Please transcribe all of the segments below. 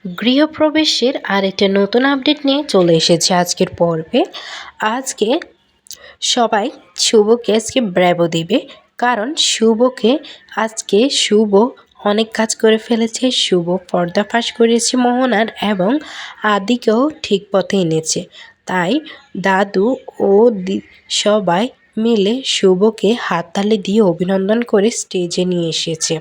গৃহপ্রবেশের আরেকটা নতুন আপডেট নিয়ে চলে এসেছে আজকের পর্বে। আজকে সবাই শুভকে আজকে ব্র্যাভো দিবে, কারণ শুভ অনেক কাজ করে ফেলেছে। শুভ পর্দাফাঁস করেছে মোহনার এবং আদিকেও ঠিক পথে এনেছে। তাই দাদু ও সবাই মিলে শুভকে হাততালি দিয়ে অভিনন্দন করে স্টেজে নিয়ে এসেছে।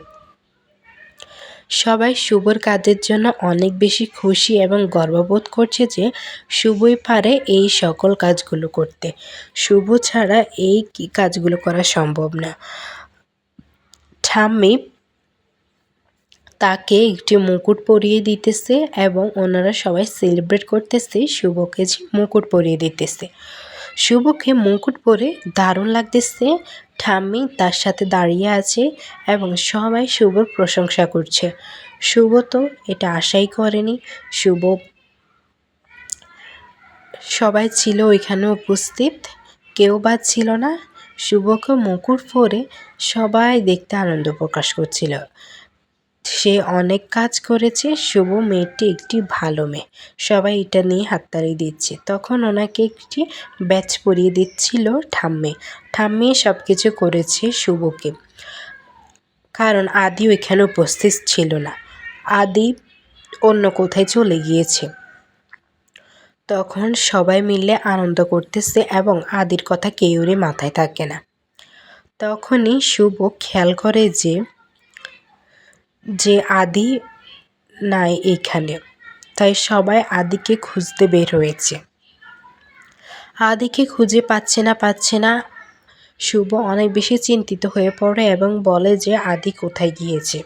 সবাই শুভর কাজের জন্য অনেক বেশি খুশি এবং গর্ববোধ করছে যে শুভই পারে এই সকল কাজগুলো করতে। শুভ ছাড়া এই কাজগুলো করা সম্ভব না। ঠাম্মি তাকে একটি মুকুট পরিয়ে দিতেছে এবং ওনারা সবাই সেলিব্রেট করতেছে শুভকে যে মুকুট পরিয়ে দিতেছে। শুভকে মুকুট পরে দারুণ লাগতেছে। ঠাম্মি তার সাথে দাঁড়িয়ে আছে এবং সবাই শুভর প্রশংসা করছে। শুভ তো এটা আশাই করেনি। সবাই ছিল ওইখানে উপস্থিত, কেউ বাদ ছিল না। শুভকে মুকুট পরে সবাই দেখতে আনন্দ প্রকাশ করছিল। সে অনেক কাজ করেছে। শুভ মেয়েটি একটি ভালো মেয়ে, সবাই এটা নিয়ে হাততালি দিচ্ছে। তখন ওনাকে একটি ব্যাচ পরিয়ে দিচ্ছিল ঠাম্মি সব কিছু করেছে শুভকে, কারণ আদি ওইখানে উপস্থিত ছিল না। আদি অন্য কোথায় চলে গিয়েছে। তখন সবাই মিলে আনন্দ করতেছে এবং আদির কথা কেউরই মাথায় থাকে না। তখনই শুভ খেয়াল করে যে আদি নাই এখানে। তাই সবাই আদিকে খুঁজতে বের হয়েছে। আদিকে খুঁজে পাচ্ছে না। শুভ অনেক বেশি চিন্তিত হয়ে পড়ে এবং বলে যে আদি কোথায় গিয়েছে।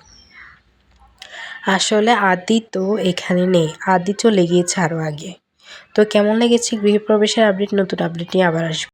আসলে আদি তো এখানে নেই, আদি চলে গিয়েছে আরও আগে। তো কেমন লেগেছে গৃহপ্রবেশের আপডেট? নতুন আপডেট নিয়ে আবার আসবো।